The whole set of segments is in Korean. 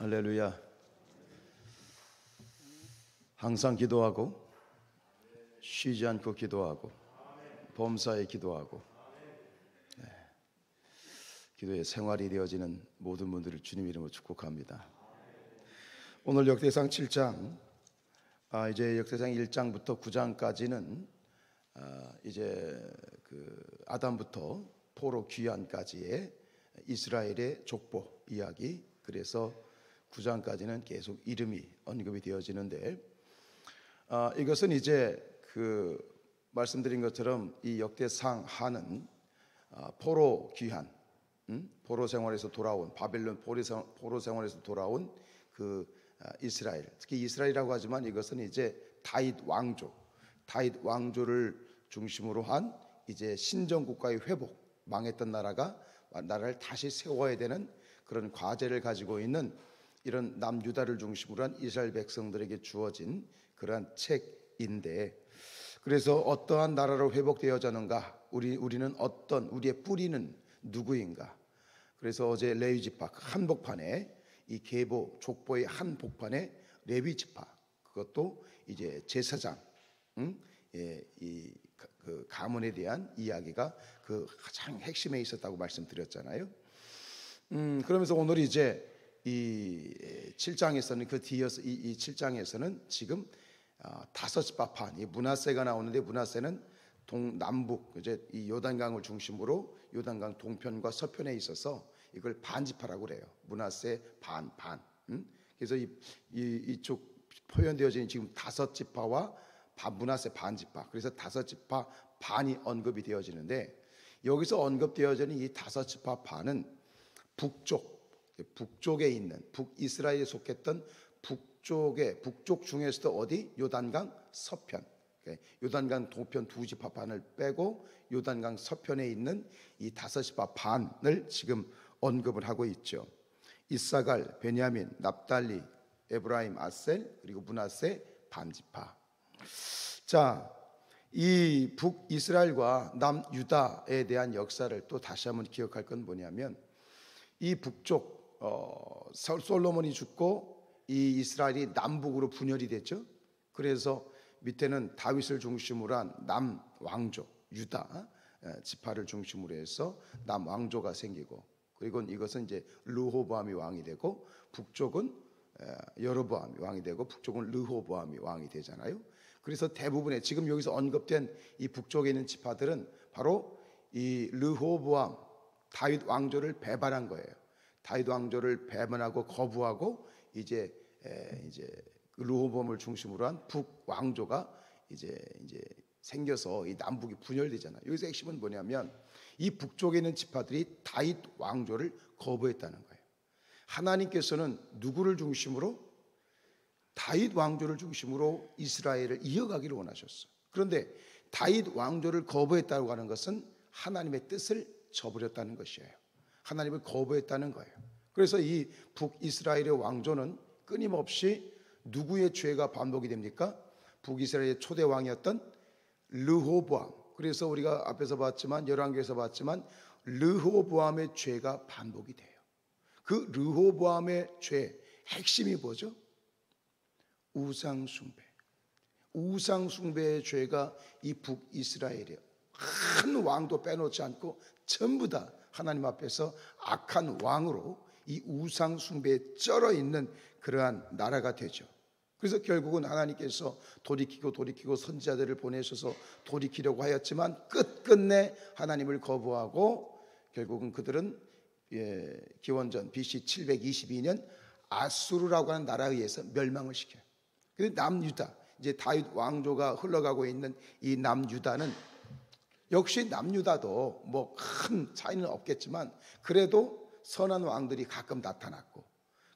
할렐루야. 항상 기도하고 쉬지 않고 기도하고 범사에 기도하고 기도의 생활이 되어지는 모든 분들을 주님 이름으로 축복합니다. 오늘 역대상 7장 이제 역대상 1장부터 9장까지는 이제 그 아담부터 포로 귀환까지의 이스라엘의 족보 이야기, 그래서 9장까지는 계속 이름이 언급이 되어지는데 이것은 이제 그 말씀드린 것처럼 이 역대상 하는 포로 귀환, 포로 생활에서 돌아온 바벨론 포로 생활에서 돌아온 그 이스라엘, 특히 이스라엘이라고 하지만 이것은 이제 다윗 왕조를 중심으로 한 이제 신정 국가의 회복, 망했던 나라를 다시 세워야 되는 그런 과제를 가지고 있는 이런 남유다를 중심으로 한 이스라엘 백성들에게 주어진 그러한 책인데, 그래서 어떠한 나라로 회복되어졌는가, 우리는 어떤, 우리의 뿌리는 누구인가. 그래서 어제 레위지파 한복판에 이 계보 족보의 한복판에 레위지파, 그것도 이제 제사장, 그 가문에 대한 이야기가 그 가장 핵심에 있었다고 말씀드렸잖아요. 그러면서 오늘 이제 이 7장에서는 그 뒤에서 이 7장에서는 지금 다섯 지파판, 이 므낫세가 나오는데, 므낫세는 동남북 이제 이 요단강을 중심으로 요단강 동편과 서편에 있어서 이걸 반지파라고 그래요. 므낫세 반. 그래서 이쪽 표현되어진 지금 다섯 지파와 므낫세 반지파, 그래서 다섯 지파 반이 언급이 되어지는데, 여기서 언급되어지는 이 다섯 지파 반은 북쪽에 있는 북이스라엘에 속했던 북쪽 중에서도 어디? 요단강 서편, 요단강 동편 두 지파 반을 빼고 요단강 서편에 있는 이 다섯 지파 반을 지금 언급을 하고 있죠. 이사갈, 베냐민, 납달리, 에브라임, 아셀, 그리고 므낫세 반지파. 자, 이 북이스라엘과 남유다에 대한 역사를 또 다시 한번 기억할 건 뭐냐면, 이 북쪽 솔로몬이 죽고 이 이스라엘이 남북으로 분열이 됐죠. 그래서 밑에는 다윗을 중심으로 한 남왕조, 유다 지파를 중심으로 해서 남왕조가 생기고, 그리고 이것은 이제 르호보암이 왕이 되고, 북쪽은 여로보암이 왕이 되고, 북쪽은 르호보암이 왕이 되잖아요. 그래서 대부분의 지금 여기서 언급된 이 북쪽에 있는 지파들은 바로 이 르호보암 다윗 왕조를 배반한 거예요. 다윗 왕조를 배반하고 거부하고 이제 르호보암을 중심으로 한 북왕조가 이제 생겨서 이 남북이 분열되잖아요. 여기서 핵심은 뭐냐면, 이 북쪽에 있는 지파들이 다윗 왕조를 거부했다는 거예요. 하나님께서는 누구를 중심으로? 다윗 왕조를 중심으로 이스라엘을 이어가기를 원하셨어요. 그런데 다윗 왕조를 거부했다고 하는 것은 하나님의 뜻을 저버렸다는 것이에요. 하나님을 거부했다는 거예요. 그래서 이 북이스라엘의 왕조는 끊임없이 누구의 죄가 반복이 됩니까? 북이스라엘의 초대 왕이었던 르호보암. 그래서 우리가 앞에서 봤지만, 열왕기에서 봤지만, 르호보암의 죄가 반복이 돼요. 그 르호보암의 죄 핵심이 뭐죠? 우상숭배의 죄가 이 북이스라엘이에요. 한 왕도 빼놓지 않고 전부 다 하나님 앞에서 악한 왕으로 이 우상숭배에 쩔어 있는 그러한 나라가 되죠. 그래서 결국은 하나님께서 돌이키고 선지자들을 보내셔서 돌이키려고 하였지만 끝끝내 하나님을 거부하고 결국은 그들은 기원전 BC 722년 아수르라고 하는 나라에 의해서 멸망을 시켜요. 그런데 남유다, 이제 다윗 왕조가 흘러가고 있는 이 남유다는 역시 남유다도 뭐 큰 차이는 없겠지만 그래도 선한 왕들이 가끔 나타났고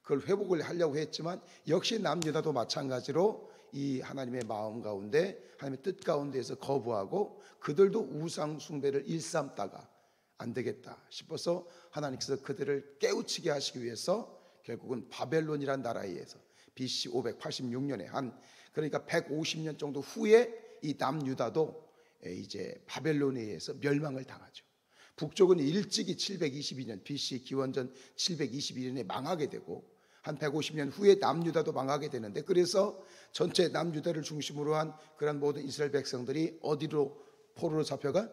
그걸 회복을 하려고 했지만, 역시 남유다도 마찬가지로 이 하나님의 마음 가운데, 하나님의 뜻 가운데에서 거부하고 그들도 우상 숭배를 일삼다가 안 되겠다 싶어서 하나님께서 그들을 깨우치게 하시기 위해서 결국은 바벨론이라는 나라에 의해서 BC 586년에 그러니까 150년 정도 후에 이 남유다도 이제 바벨론에 의해서 멸망을 당하죠. 북쪽은 일찍이 722년 BC 기원전 722년에 망하게 되고, 한 150년 후에 남유다도 망하게 되는데, 그래서 전체 남유다를 중심으로 한 그런 모든 이스라엘 백성들이 어디로 포로로 잡혀가?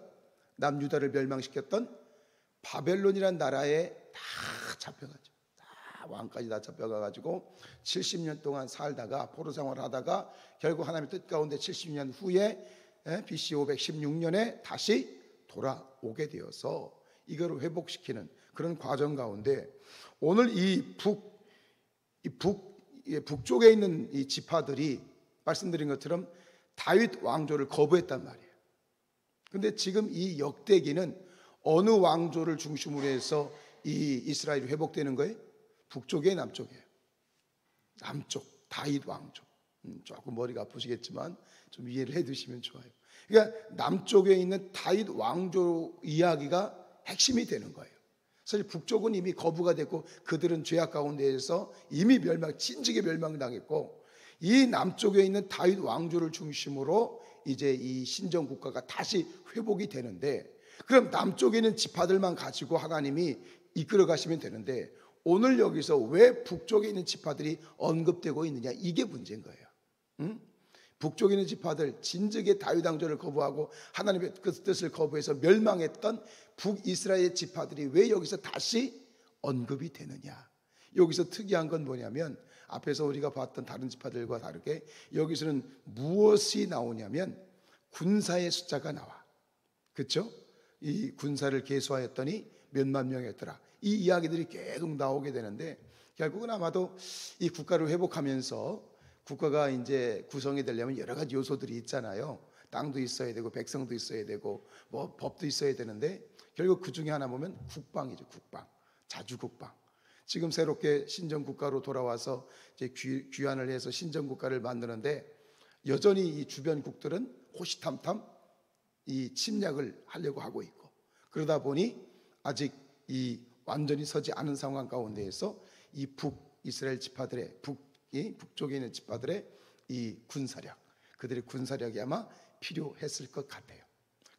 남유다를 멸망시켰던 바벨론이라는 나라에 다 잡혀가죠. 다 왕까지 다 잡혀가가지고 70년 동안 살다가 포로 생활하다가 결국 하나님의 뜻 가운데 70년 후에 BC 516년에 다시 돌아오게 되어서 이걸 회복시키는 그런 과정 가운데, 오늘 이 북쪽에 있는 이 지파들이 말씀드린 것처럼 다윗 왕조를 거부했단 말이에요. 근데 지금 이 역대기는 어느 왕조를 중심으로 해서 이 이스라엘이 회복되는 거예요? 북쪽이에요, 남쪽이에요? 남쪽, 다윗 왕조. 조금 머리가 아프시겠지만 좀 이해를 해 두시면 좋아요. 그러니까 남쪽에 있는 다윗 왕조 이야기가 핵심이 되는 거예요. 사실 북쪽은 이미 거부가 됐고 그들은 죄악 가운데에서 이미 진즉에 멸망당했고, 이 남쪽에 있는 다윗 왕조를 중심으로 이제 이 신정 국가가 다시 회복이 되는데, 그럼 남쪽에 있는 지파들만 가지고 하나님이 이끌어 가시면 되는데, 오늘 여기서 왜 북쪽에 있는 지파들이 언급되고 있느냐, 이게 문제인 거예요. 북쪽에 있는 지파들, 진즉에 다윗 왕조를 거부하고 하나님의 그 뜻을 거부해서 멸망했던 북이스라엘 지파들이 왜 여기서 다시 언급이 되느냐. 여기서 특이한 건 뭐냐면, 앞에서 우리가 봤던 다른 지파들과 다르게 여기서는 무엇이 나오냐면 군사의 숫자가 나와. 그렇죠? 이 군사를 계수하였더니 몇만 명이었더라. 이 이야기들이 계속 나오게 되는데, 결국은 아마도 이 국가를 회복하면서 국가가 이제 구성이 되려면 여러 가지 요소들이 있잖아요. 땅도 있어야 되고 백성도 있어야 되고 뭐 법도 있어야 되는데, 결국 그 중에 하나 보면 국방이죠. 국방, 자주국방. 지금 새롭게 신정국가로 돌아와서 이제 귀환을 해서 신정국가를 만드는데, 여전히 이 주변국들은 호시탐탐 이 침략을 하려고 하고 있고, 그러다 보니 아직 이 완전히 서지 않은 상황 가운데에서 이 북이스라엘 지파들의 북쪽에 있는 지파들의 이 군사력, 그들의 군사력이 아마 필요했을 것 같아요.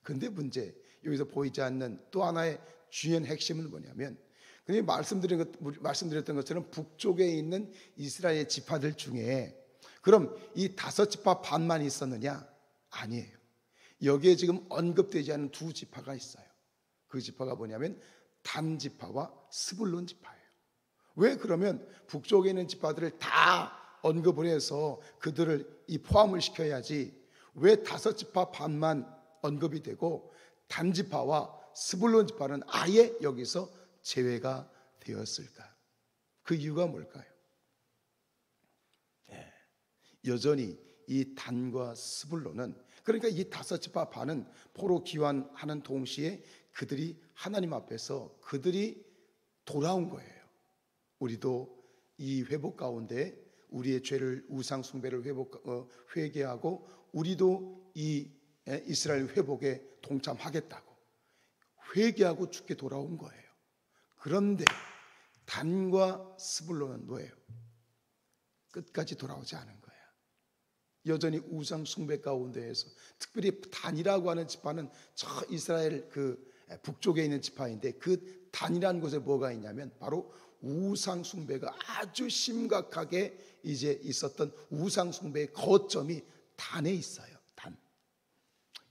근데 문제, 여기서 보이지 않는 또 하나의 중요한 핵심은 뭐냐면, 그냥 말씀드렸던 것처럼 북쪽에 있는 이스라엘 지파들 중에 그럼 이 5지파 반만 있었느냐? 아니에요. 여기에 지금 언급되지 않은 2지파가 있어요. 그 지파가 뭐냐면 단 지파와 스불론 지파예요. 왜 그러면 북쪽에 있는 지파들을 다 언급을 해서 그들을 이 포함을 시켜야지 왜 5지파 반만 언급이 되고 단 지파와 스불론 지파는 아예 여기서 제외가 되었을까? 그 이유가 뭘까요? 여전히 이 단과 스불론은, 그러니까 이 5지파 반은 포로 귀환하는 동시에 그들이 하나님 앞에서 그들이 돌아온 거예요. 우리도 이 회복 가운데 우리의 죄를, 우상 숭배를 회개하고 우리도 이 이스라엘 회복에 동참하겠다고 회개하고 죽게 돌아온 거예요. 그런데 단과 스불론은 뭐예요? 끝까지 돌아오지 않은 거예요. 여전히 우상 숭배 가운데에서, 특별히 단이라고 하는 지파는 저 이스라엘 그 북쪽에 있는 지파인데, 그 단이라는 곳에 뭐가 있냐면 바로 우상 숭배가 아주 심각하게 이제 있었던 우상 숭배의 거점이 단에 있어요. 단.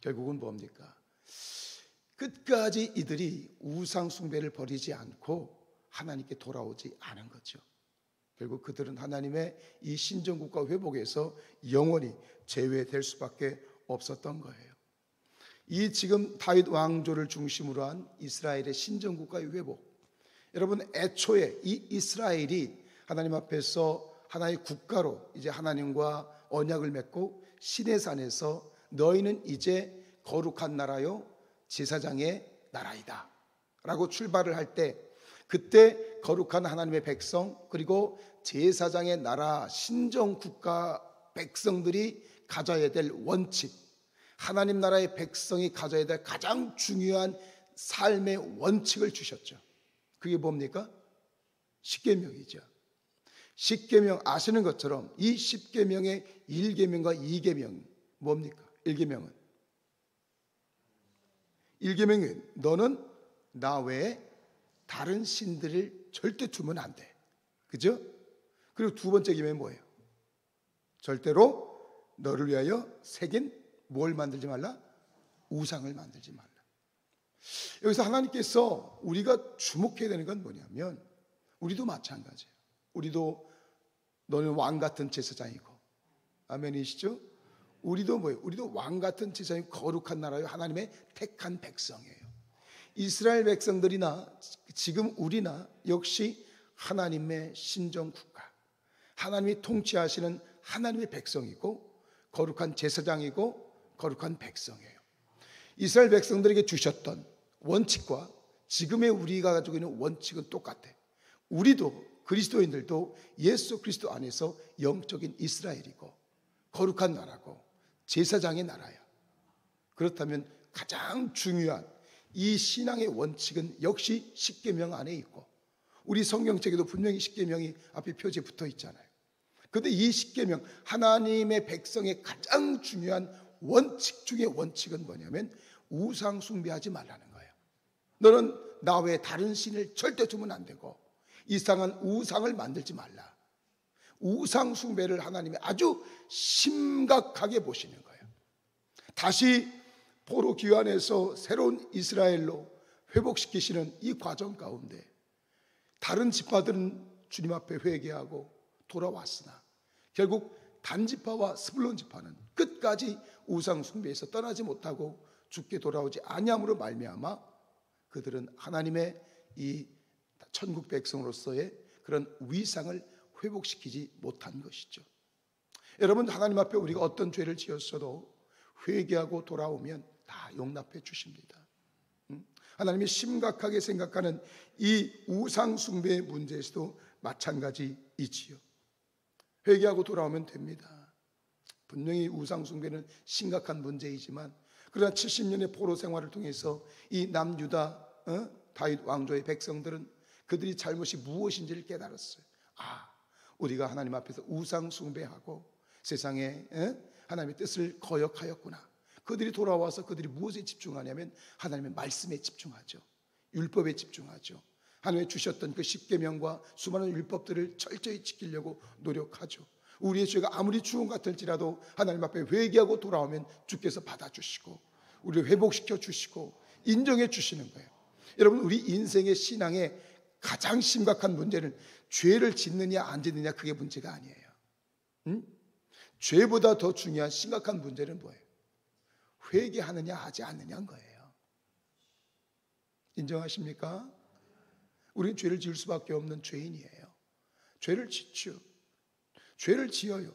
결국은 뭡니까? 끝까지 이들이 우상 숭배를 버리지 않고 하나님께 돌아오지 않은 거죠. 결국 그들은 하나님의 이 신정국가 회복에서 영원히 제외될 수밖에 없었던 거예요. 이 지금 다윗 왕조를 중심으로 한 이스라엘의 신정국가의 회복, 여러분 애초에 이 이스라엘이 하나님 앞에서 하나의 국가로 이제 하나님과 언약을 맺고 시내산에서 너희는 이제 거룩한 나라요 제사장의 나라이다 라고 출발을 할 때, 그때 거룩한 하나님의 백성 그리고 제사장의 나라 신정국가 백성들이 가져야 될 원칙, 하나님 나라의 백성이 가져야 될 가장 중요한 삶의 원칙을 주셨죠. 그게 뭡니까? 십계명이죠. 십계명 아시는 것처럼 이 십계명의 1계명과 2계명 뭡니까? 1계명은 너는 나 외에 다른 신들을 절대 두면 안 돼. 그죠? 그리고 두 번째 계명이 뭐예요? 절대로 너를 위하여 새긴 뭘 만들지 말라? 우상을 만들지 말라. 여기서 하나님께서 우리가 주목해야 되는 건 뭐냐면, 우리도 마찬가지예요. 우리도 너는 왕 같은 제사장이고, 아멘이시죠? 우리도 뭐예요? 우리도 왕 같은 제사장이고 거룩한 나라요, 하나님의 택한 백성이에요. 이스라엘 백성들이나 지금 우리나 역시 하나님의 신정국가, 하나님이 통치하시는 하나님의 백성이고 거룩한 제사장이고 거룩한 백성이에요. 이스라엘 백성들에게 주셨던 원칙과 지금의 우리가 가지고 있는 원칙은 똑같아. 우리도, 그리스도인들도 예수 그리스도 안에서 영적인 이스라엘이고 거룩한 나라고 제사장의 나라야. 그렇다면 가장 중요한 이 신앙의 원칙은 역시 십계명 안에 있고, 우리 성경책에도 분명히 십계명이 앞에 표지에 붙어 있잖아요. 그런데 이 십계명, 하나님의 백성의 가장 중요한 원칙 중의 원칙은 뭐냐면 우상 숭배하지 말라는 거예요. 너는 나 외에 다른 신을 절대 두면 안 되고 이상한 우상을 만들지 말라. 우상 숭배를 하나님이 아주 심각하게 보시는 거예요. 다시 포로 귀환에서 새로운 이스라엘로 회복시키시는 이 과정 가운데 다른 지파들은 주님 앞에 회개하고 돌아왔으나 결국 단지파와 스불론 지파는 끝까지 우상 숭배에서 떠나지 못하고 죽게 돌아오지 아니함으로 말미암아 그들은 하나님의 이 천국 백성으로서의 그런 위상을 회복시키지 못한 것이죠. 여러분, 하나님 앞에 우리가 어떤 죄를 지었어도 회개하고 돌아오면 다 용납해 주십니다. 하나님이 심각하게 생각하는 이 우상 숭배의 문제에서도 마찬가지이지요. 회개하고 돌아오면 됩니다. 분명히 우상 숭배는 심각한 문제이지만, 그러나 70년의 포로 생활을 통해서 이 남유다 다윗 왕조의 백성들은 그들이 잘못이 무엇인지를 깨달았어요. 우리가 하나님 앞에서 우상 숭배하고 세상에 하나님의 뜻을 거역하였구나. 그들이 돌아와서 그들이 무엇에 집중하냐면 하나님의 말씀에 집중하죠. 율법에 집중하죠. 하나님이 주셨던 그 십계명과 수많은 율법들을 철저히 지키려고 노력하죠. 우리의 죄가 아무리 주홍 같을지라도 하나님 앞에 회개하고 돌아오면 주께서 받아주시고 우리를 회복시켜 주시고 인정해 주시는 거예요. 여러분, 우리 인생의 신앙의 가장 심각한 문제는 죄를 짓느냐 안 짓느냐, 그게 문제가 아니에요. 죄보다 더 중요한 심각한 문제는 뭐예요? 회개하느냐 하지 않느냐인 거예요. 인정하십니까? 우리는 죄를 지을 수밖에 없는 죄인이에요. 죄를 짓죠. 죄를 지어요.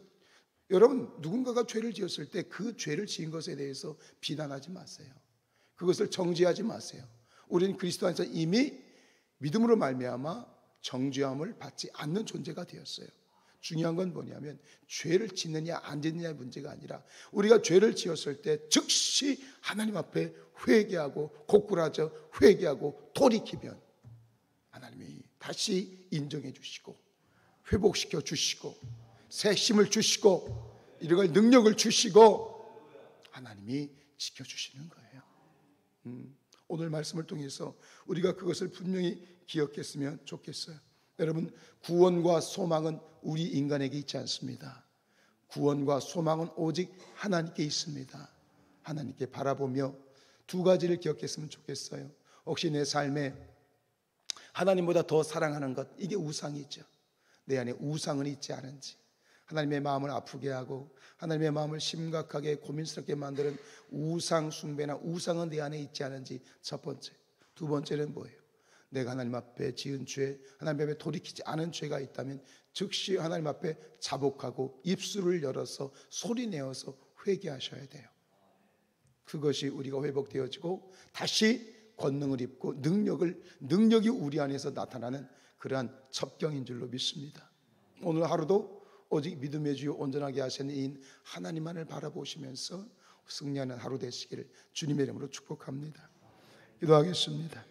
여러분, 누군가가 죄를 지었을 때 그 죄를 지은 것에 대해서 비난하지 마세요. 그것을 정죄하지 마세요. 우리는 그리스도 안에서 이미 믿음으로 말미암아 정죄함을 받지 않는 존재가 되었어요. 중요한 건 뭐냐면 죄를 짓느냐 안 짓느냐의 문제가 아니라 우리가 죄를 지었을 때 즉시 하나님 앞에 회개하고 고꾸라져 회개하고 돌이키면 하나님이 다시 인정해 주시고 회복시켜 주시고 새 힘을 주시고 이럴 능력을 주시고 하나님이 지켜주시는 거예요. 오늘 말씀을 통해서 우리가 그것을 분명히 기억했으면 좋겠어요. 여러분, 구원과 소망은 우리 인간에게 있지 않습니다. 구원과 소망은 오직 하나님께 있습니다. 하나님께 바라보며 두 가지를 기억했으면 좋겠어요. 혹시 내 삶에 하나님보다 더 사랑하는 것, 이게 우상이죠. 내 안에 우상은 있지 않은지, 하나님의 마음을 아프게 하고 하나님의 마음을 심각하게 고민스럽게 만드는 우상 숭배나 우상은 내 안에 있지 않은지, 첫 번째. 두 번째는 뭐예요? 내가 하나님 앞에 지은 죄, 하나님 앞에 돌이키지 않은 죄가 있다면 즉시 하나님 앞에 자복하고 입술을 열어서 소리내어서 회개하셔야 돼요. 그것이 우리가 회복되어지고 다시 권능을 입고 능력이 우리 안에서 나타나는 그러한 첩경인 줄로 믿습니다. 오늘 하루도 오직 믿음의 주요 온전하게 하시는 이 하나님만을 바라보시면서 승리하는 하루 되시기를 주님의 이름으로 축복합니다. 기도하겠습니다.